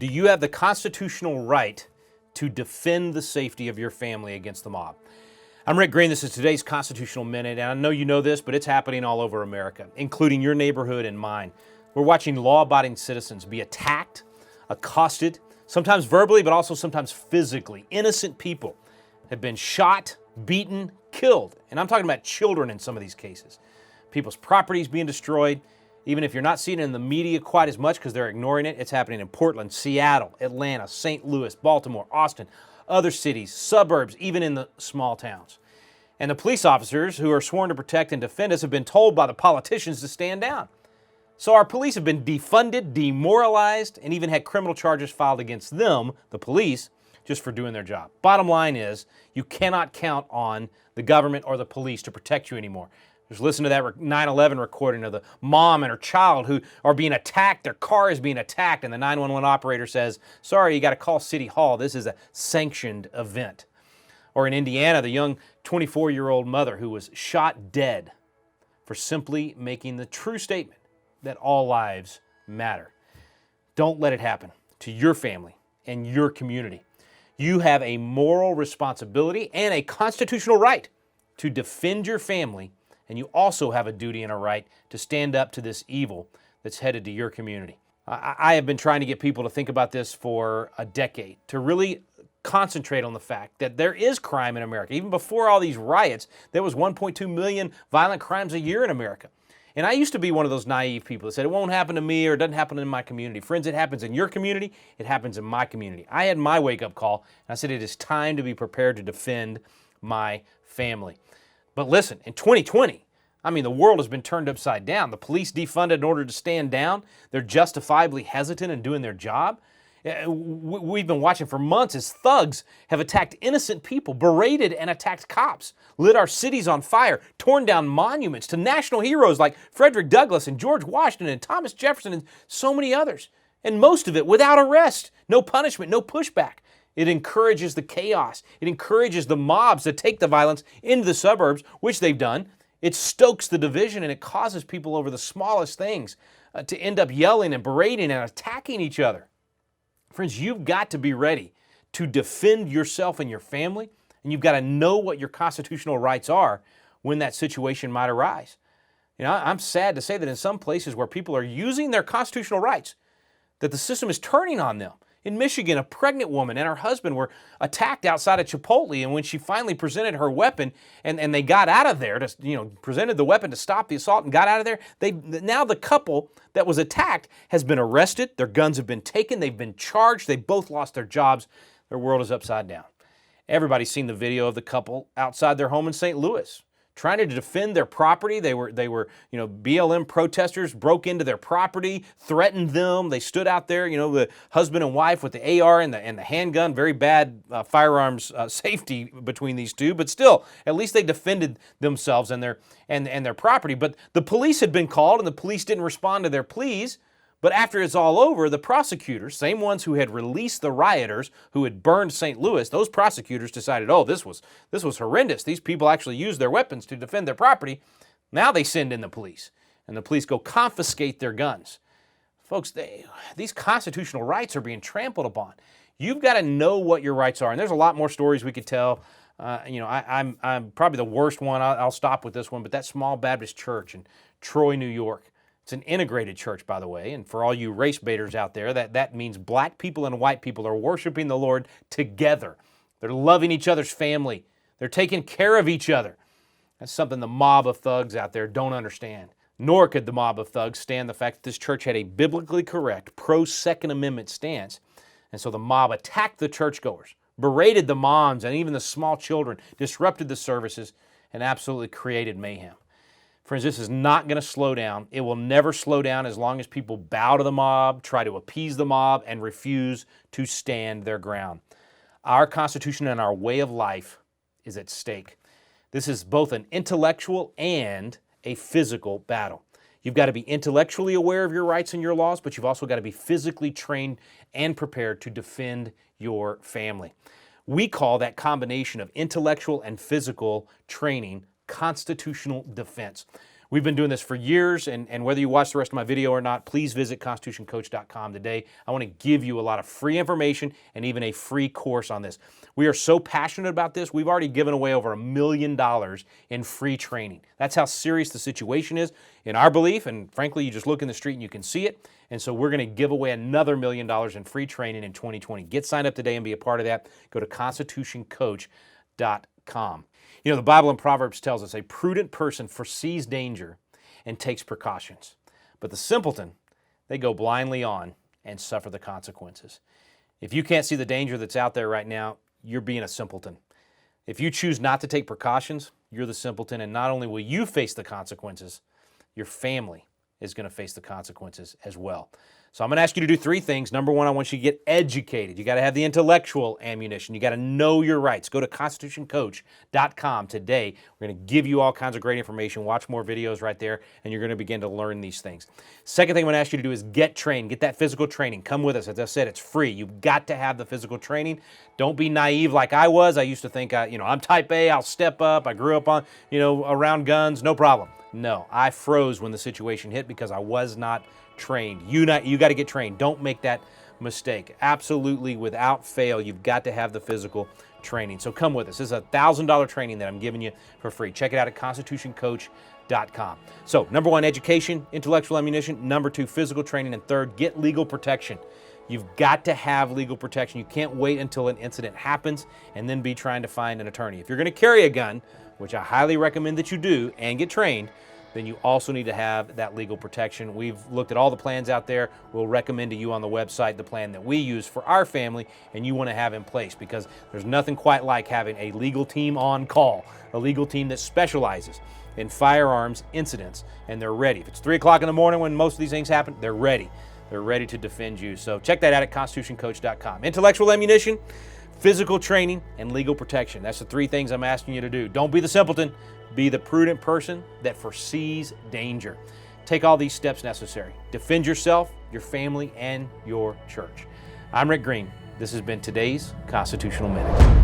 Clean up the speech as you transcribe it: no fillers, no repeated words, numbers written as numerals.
Do you have the constitutional right to defend the safety of your family against the mob? I'm Rick Green. This is today's Constitutional Minute, and I know you know this, but it's happening all over America, including your neighborhood and mine. We're watching law-abiding citizens be attacked, accosted, sometimes verbally, but also sometimes physically. Innocent people have been shot, beaten, killed, and I'm talking about children in some of these cases. People's properties being destroyed. Even if you're not seeing it in the media quite as much because they're ignoring it, it's happening in Portland, Seattle, Atlanta, St. Louis, Baltimore, Austin, other cities, suburbs, even in the small towns. And the police officers who are sworn to protect and defend us have been told by the politicians to stand down. So our police have been defunded, demoralized, and even had criminal charges filed against them, the police, just for doing their job. Bottom line is, you cannot count on the government or the police to protect you anymore. Just listen to that 9/11 recording of the mom and her child who are being attacked. Their car is being attacked, and the 911 operator says, sorry, you got to call City Hall. This is a sanctioned event. Or in Indiana, the young 24-year-old mother who was shot dead for simply making the true statement that all lives matter. Don't let it happen to your family and your community. You have a moral responsibility and a constitutional right to defend your family, and you also have a duty and a right to stand up to this evil that's headed to your community. I have been trying to get people to think about this for a decade, to really concentrate on the fact that there is crime in America. Even before all these riots, there was 1.2 million violent crimes a year in America. And I used to be one of those naive people that said, it won't happen to me or it doesn't happen in my community. Friends, it happens in your community, it happens in my community. I had my wake-up call, and I said, it is time to be prepared to defend my family. But listen, in 2020, the world has been turned upside down. The police defunded in order to stand down. They're justifiably hesitant in doing their job. We've been watching for months as thugs have attacked innocent people, berated and attacked cops, lit our cities on fire, torn down monuments to national heroes like Frederick Douglass and George Washington and Thomas Jefferson and so many others. And most of it without arrest, no punishment, no pushback. It encourages the chaos. It encourages the mobs to take the violence into the suburbs, which they've done. It stokes the division, and it causes people over the smallest things to end up yelling and berating and attacking each other. Friends, you've got to be ready to defend yourself and your family, and you've got to know what your constitutional rights are when that situation might arise. I'm sad to say that in some places where people are using their constitutional rights, that the system is turning on them. In Michigan, a pregnant woman and her husband were attacked outside of Chipotle, and when she finally presented her weapon and they got out of there, presented the weapon to stop the assault and got out of there, now the couple that was attacked has been arrested, their guns have been taken, they've been charged, they both lost their jobs, their world is upside down. Everybody's seen the video of the couple outside their home in St. Louis, trying to defend their property. They were BLM protesters broke into their property, threatened them. They stood out there, the husband and wife with the AR and the handgun. Very bad firearms safety between these two, but still, at least they defended themselves and their property. But the police had been called, and the police didn't respond to their pleas. But after it's all over, the prosecutors, same ones who had released the rioters who had burned St. Louis, those prosecutors decided, this was horrendous. These people actually used their weapons to defend their property. Now they send in the police, and the police go confiscate their guns. Folks, these constitutional rights are being trampled upon. You've got to know what your rights are, and there's a lot more stories we could tell. I'm probably the worst one. I'll stop with this one, but that small Baptist church in Troy, New York. It's an integrated church, by the way, and for all you race baiters out there, that means black people and white people are worshiping the Lord together. They're loving each other's family. They're taking care of each other. That's something the mob of thugs out there don't understand. Nor could the mob of thugs stand the fact that this church had a biblically correct pro-Second Amendment stance. And so the mob attacked the churchgoers, berated the moms and even the small children, disrupted the services, and absolutely created mayhem. Friends, this is not going to slow down. It will never slow down as long as people bow to the mob, try to appease the mob, and refuse to stand their ground. Our Constitution and our way of life is at stake. This is both an intellectual and a physical battle. You've got to be intellectually aware of your rights and your laws, but you've also got to be physically trained and prepared to defend your family. We call that combination of intellectual and physical training constitutional defense. We've been doing this for years, and whether you watch the rest of my video or not, please visit constitutioncoach.com today. I want to give you a lot of free information and even a free course on this. We are so passionate about this, we've already given away over $1 million in free training. That's how serious the situation is in our belief, and frankly, you just look in the street and you can see it. And so we're going to give away another $1 million in free training in 2020. Get signed up today and be a part of that. Go to constitutioncoach.com. You know, the Bible in Proverbs tells us a prudent person foresees danger and takes precautions. But the simpleton, they go blindly on and suffer the consequences. If you can't see the danger that's out there right now, you're being a simpleton. If you choose not to take precautions, you're the simpleton, and not only will you face the consequences, your family is going to face the consequences as well. So I'm going to ask you to do three things. Number one, I want you to get educated. You got to have the intellectual ammunition. You got to know your rights. Go to constitutioncoach.com today. We're going to give you all kinds of great information. Watch more videos right there, and you're going to begin to learn these things. Second thing I'm going to ask you to do is get trained. Get that physical training. Come with us. As I said, it's free. You've got to have the physical training. Don't be naive like I was. I used to think, I'm type A. I'll step up. I grew up on, around guns. No problem. No, I froze when the situation hit because I was not trained. You got to get trained. Don't make that mistake. Absolutely, without fail, you've got to have the physical training. So come with us. This is a $1,000 training that I'm giving you for free. Check it out at constitutioncoach.com. So, number one, education, intellectual ammunition. Number two, physical training. And third, get legal protection. You've got to have legal protection. You can't wait until an incident happens and then be trying to find an attorney. If you're going to carry a gun, which I highly recommend that you do and get trained, then you also need to have that legal protection. We've looked at all the plans out there. We'll recommend to you on the website the plan that we use for our family and you want to have in place, because there's nothing quite like having a legal team on call, a legal team that specializes in firearms incidents, and they're ready. If it's 3 o'clock in the morning when most of these things happen, they're ready. They're ready to defend you. So check that out at constitutioncoach.com. Intellectual ammunition, physical training, and legal protection. That's the three things I'm asking you to do. Don't be the simpleton. Be the prudent person that foresees danger. Take all these steps necessary. Defend yourself, your family, and your church. I'm Rick Green. This has been today's Constitutional Minute.